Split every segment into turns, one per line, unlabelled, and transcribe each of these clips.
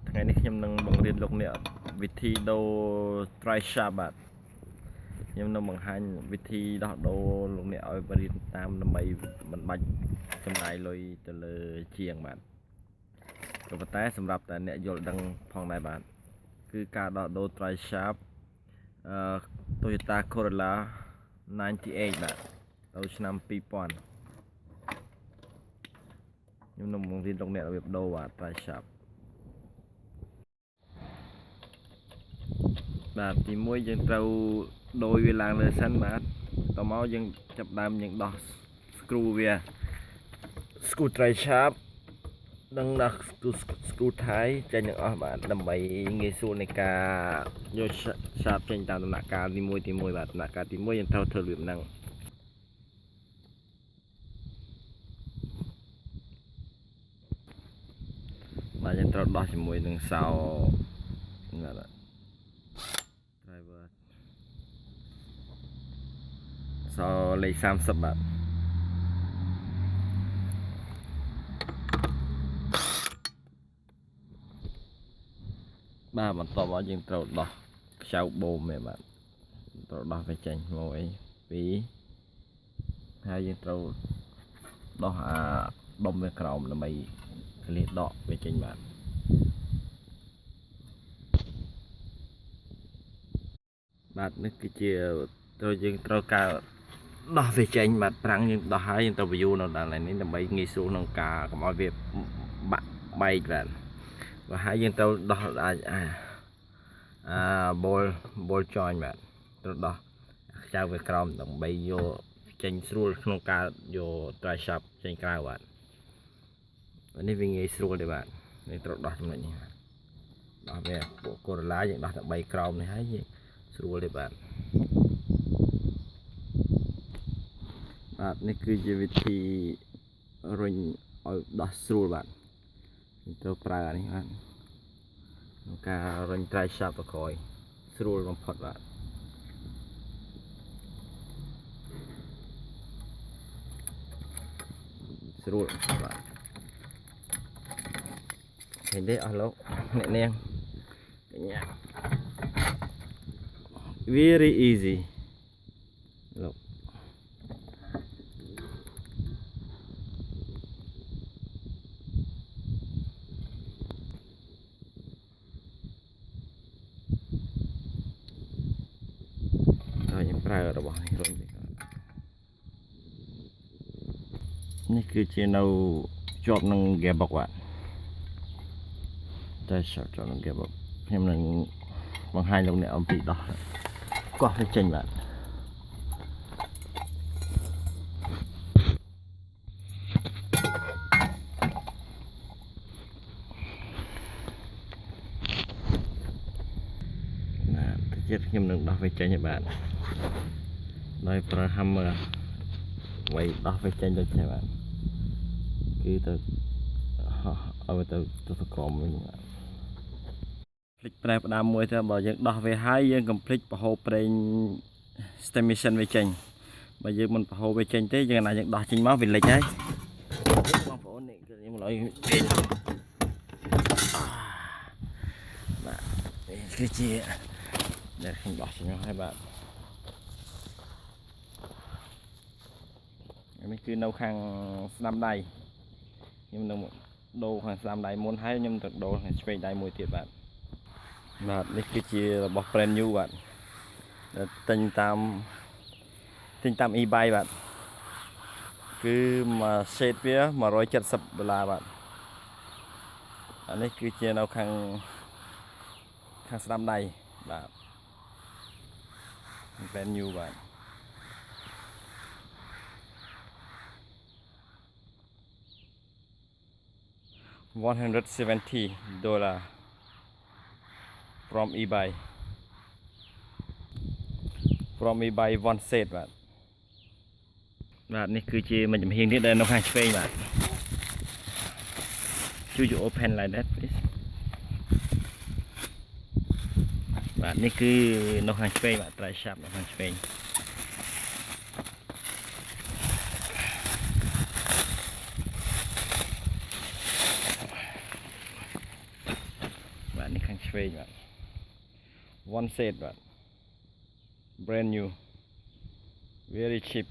ថ្ងៃនេះខ្ញុំនឹងបង្រៀនលោកអ្នកវិធីដូរ dry shaft បាទខ្ញុំនឹងបង្ហាញវិធីដោះដូរលោកអ្នកឲ្យបរិយាតាមដើម្បីមិនបាច់ចំណាយលុយទៅលើជាងបាទក៏ប៉ុន្តែសម្រាប់តែអ្នកយល់ដឹងផងដែរបាទគឺការដោះដូរ dry shaft Toyota Corolla 98 បាទដល់ឆ្នាំ2000ខ្ញុំនឹងបង្រៀនលោកអ្នករបៀបដូរបាទ dry shaft បាទទី1យើងត្រូវដូរវាឡើងលើសិនបាទតមកយើងចាប់ដើមយើងដោះ screw វា screw dry shaft និងដោះ screw tie ចេញទាំងអស់បាទដើម្បីងាយស្រួលនៃការយក shaft ចេញតាមដំណាក់កាលទី1បាទដំណាក់កាលទី1យើងត្រូវធ្វើរបៀបហ្នឹងបាទយើងត្រូវដោះជាមួយនឹងសោបាទdriver សោលេខ30បាទបាទបន្ទាប់មកយើងត្រូវដោះខ្ចៅបូមឯបាទត្រូវដោះវាចេញ1 2ហើយយើងត្រូវដោះអាដុំវាក្រោមដើម្បីកលៀសដកវាចេញបាទនេះគឺជាយើងត្រូវការដោះវាចេញបាទប្រាំងយើងដោះហើយយើងត្រូវ view នៅដល់នេះដើម្បីងាយស្រួលក្នុងការកុំឲ្យវាបាក់បែកបាទហើយយើងត្រូវដោះអាចball joint បាទត្រូវដោះខ្ចៅវាក្រោមដើម្បីយកចេញស្រួលក្នុងការយក dry shaft ចេញក្រៅបាទនេះវាងាយស្រួលទេបាទនេះត្រូវដោះចំណុចនេះដោះវាពួក Corolla យើងដោះតែ3ក្រោមនេះហើយស្រួលទេបាទនេះគឺជាវិធីរុញឲ្យដោះស្រួលបាទត្រូវប្រើអានេះបាទក្នុងការរុញ dry shaft ទៅក្រោយស្រួលបំផុតបាទស្រួលបាទឃើញទេអស់លោកអ្នកនាងកញ្ញា very easy លោកយើងប្រើរបស់នេះរុញទៅនេះគឺជានៅជាប់នឹង gearbox បាទតែជាប់នឹង gearbox ខ្ញុំនឹងបង្ហាញលោកអ្នកអំពីដោះកោះវាចេញបាទតិចទៀតខ្ញុំនឹងដោះវាចេញឲ្យបាទដោយប្រើ hammer វាយដោះវាចេញទៅចេះបាទគឺទៅឲ្យទៅក្រោមវិញបាទភ្លេចប្រែផ្ដាំមួយទៅបើយើងដោះវាហើយយើងកុំភ្លេចប្រហូរប្រេង stimulation វាចេញបើយើងមិនប្រហូរវាចេញទេយើងណាយើងដោះចេញមកវាលិចហើយបងប្អូននេះខ្ញុំឲ្យបាទនេះគឺជាដែលខ្ញុំដោះចេញមកហើយបាទនេះគឺនៅខាងស្ដាំដៃខ្ញុំនឹងដូរខាងស្ដាំដៃមុនហើយខ្ញុំទៅដូរខាងឆ្វេងដៃមួយទៀតបាទនេះគឺជារបស់ brand new បាទដែលទិញតាម eBay បាទគឺមួយ set វា$170បាទនេះគឺជានៅខាងស្ដាំដៃបាទ brand new បាទ$170 from eBay one set បាទនេះគឺជាមួយចំហៀងទៀតដែលនៅខាងឆ្វេងបាទជួយ open like that please បាទនេះគឺនៅខាងឆ្វេងបាទ dry shaft នៅខាងឆ្វេង ប នេះខាងឆ្វេងបាទ one set បាទ brand new very cheap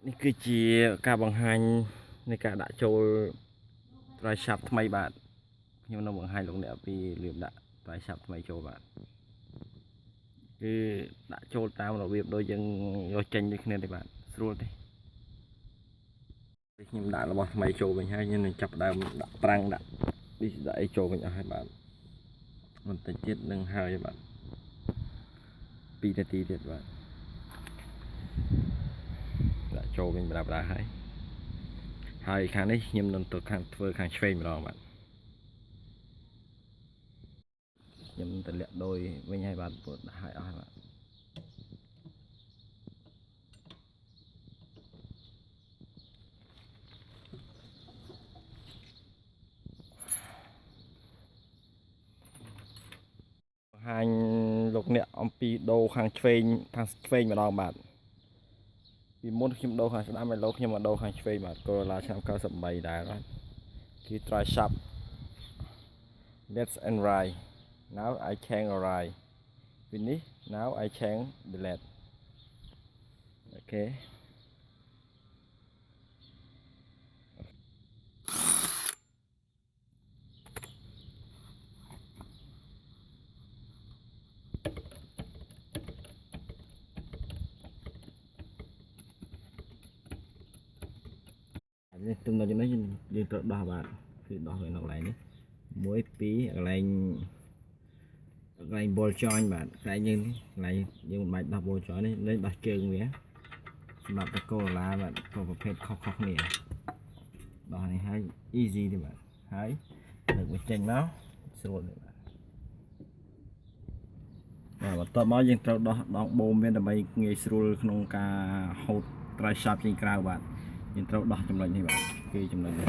នេះគឺជាការបង្ហាញនៃការដាក់ចូល dry shaft ថ្មីបាទខ្ញុំនឹងបង្ហាញលោកអ្នកពីរបៀបដាក់ dry shaft ថ្មីចូលបាទគឺដាក់ចូលតាមរបៀបដូចយើងយកចេញដូចគ្នាទេបាទស្រួលទេខ្ញុំដាក់របស់ថ្មីចូលវិញហើយខ្ញុំនឹងចាប់ដើមដាក់ប្រាំងដាក់អីចូលវិញអស់ហើយបាទបន្តិចទៀតនឹងហើយបាទ2នាទីទៀតបាទដាក់ចូលវិញបដាបដាហើយខាងនេះខ្ញុំនឹងទៅខាងធ្វើខាងឆ្វេងម្ដងបាទខ្ញុំទៅលាក់ដោយវិញហើយបាទពុតដាក់ឲ្យអស់ហើយបាទបង្ហាញលោកអ្នកអំពីដូរខាងឆ្វេងម្ដងបាទពីមុនខ្ញុំដូរខាងស្ដាំហើយលោកខ្ញុំមកដូរខាងឆ្វេងបាទ Corolla ឆ្នាំ98ដែរបាទគឺ dry shaft left and right now I change right finish now I change the left okay នេះទំនាក់នេះយើងត្រូវដោះបាទគឺដោះវានៅកន្លែងនេះ1 2កន្លែង ball joint បាទកន្លែងយើងមិនបាច់ដោះ ball joint នេះលេងដោះជើងវាសម្រាប់តកូឡាបាទក៏ប្រភេទខុសគ្នាដោះនេះហើយ easy ទេបាទហើយលើកវាចេញមកស្រួលទេបាទបន្ទាប់មកយើងត្រូវដោះដងបូមវាដើម្បីងាយស្រួលក្នុងការហូត dry shaft ចេញក្រៅបាទយើងត្រូវដោះចំណុចនេះបាទគឺចំណុចនេះ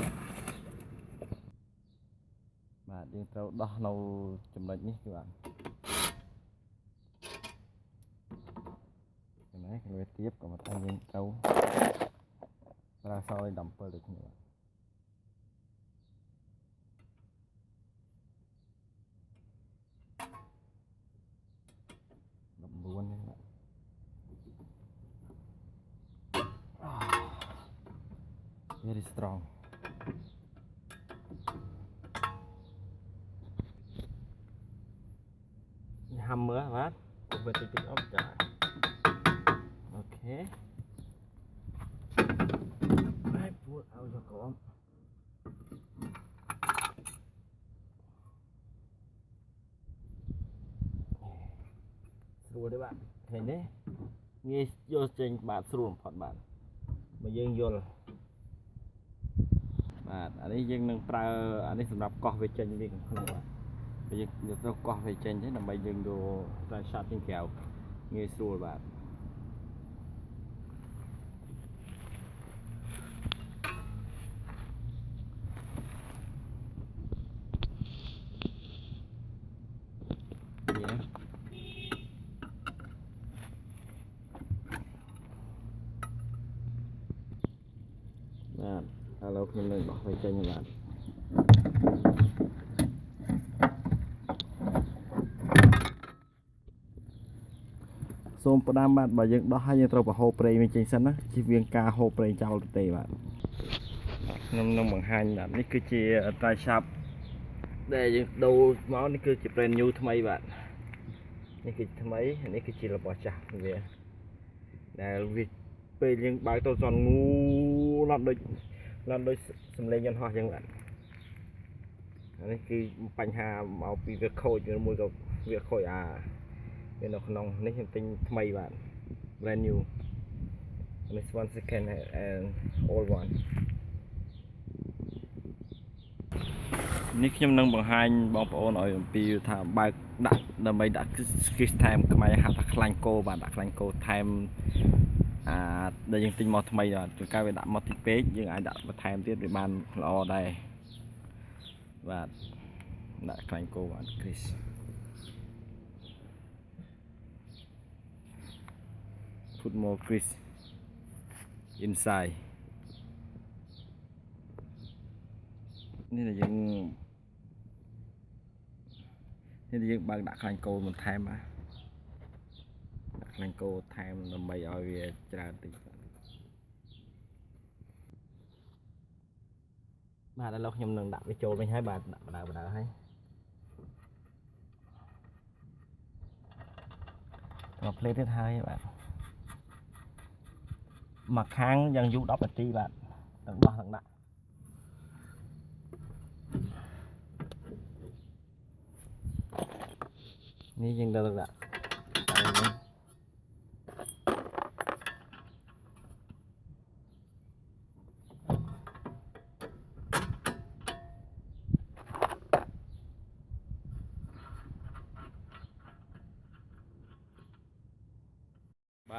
បាទយើងត្រូវដោះនៅចំណុចនេះគឺបាទចំណែកវាទៀបក៏មកថាយើងត្រូវប្រើសោយ17ដូចគ្នា19នេះបាទvery strong ហាំមើលបាទវាតិចអត់ចាអូខេហើយពួតឲ្យយកក្រមស្រួលទេបាទឃើញទេងាយយកចេញបាទស្រួលបំផុតបាទបើយើងយល់បាទអានេះយើងនឹងប្រើអានេះសម្រាប់កោះវាចេញវាក្នុងបាទយើងត្រូវកោះវាចេញទេដើម្បីយើងយក dry shaft ចេញក្រៅងាយស្រួលបាទបាទឥឡូវខ្ញុំនឹងដោះវាចេញបាទសូមផ្ដាំបាទបើយើងដោះហើយយើងត្រូវប្រហូរប្រេងវាចេញសិនណាជៀសវាងការហូរប្រេងចោលទៅទេបាទខ្ញុំនឹងបង្ហាញបាទនេះគឺជា dry shaft ដែលយើងដូរមកនេះគឺជា brand new ថ្មីបាទនេះគឺថ្មីនេះគឺជារបស់ចាស់វាដែលវាពេលយើងបើកទៅសន់ងូឡត់ដូចសំឡេងយន្តហោះអញ្ចឹងបាទអានេះគឺបញ្ហាមកពីវាខូចឬមួយក៏វាខូចវានៅក្នុងនេះខ្ញុំទិញថ្មីបាទ brand new this one second and old one នេះខ្ញុំនឹងបង្ហាញបងប្អូនឲ្យអំពីថាបើកដាក់ដើម្បីដាក់ switch time ខ្មែរហៅថាខ្លាញ់គោបាទដាក់ខ្លាញ់គោ time ដែលយើងទិញមកថ្មីបាទជួនកាលវាដាក់មកតិចពេកយើងអាចដាក់បន្ថែមទៀតវាបានល្អដែរបាទដាក់ខ្លាញ់គោបាទ Chris put more grease inside នេះlàយើង នេះយើងបើកដាក់ខ្លាញ់គោបន្ថែមមកដាក់ខ្លាញ់គោថែមដើម្បីឲ្យវាច្រើនតិចបាទឥឡូវខ្ញុំនឹងដាក់វាចូលវិញហើយបាទដាក់បដៅហើយមកភ្លេតទៀតហើយបាទមកខាងយ៉ាងយូរ10នាទីបាទទាំងដោះទាំងដាក់នេះយើងទៅដាក់បាទ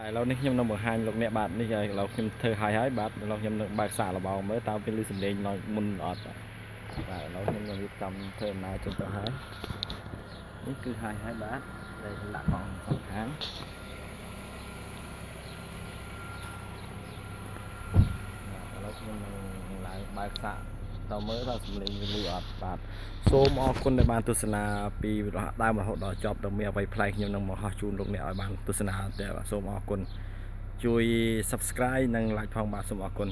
ឥឡូវនេះខ្ញុំនឹងបង្ហាញលោកអ្នកបាទនេះឥឡូវខ្ញុំធ្វើហើយបាទឥឡូវខ្ញុំនឹងបើកសាកល្បងមើលតើវាលឺសំឡេងមុនអត់បាទឥឡូវខ្ញុំនឹងរៀបចំធ្វើដំណើរចេញទៅហើយនេះគឺហើយបាទដែលខ្ញុំដាក់កង់សងខាងឥឡូវខ្ញុំនឹងឡើងបើកសាកតើមើលតើសំឡេងវាលឺអត់បាទសូមអរគុណដែលបានទស្សនាពីដើមរហូតដល់ចប់ដល់មានអ្វីប្លែកខ្ញុំនឹងមកហោះជូនលោកអ្នកឲ្យបានទស្សនាតែសូមអរគុណជួយ Subscribe និង Like ផងបាទសូមអរគុណ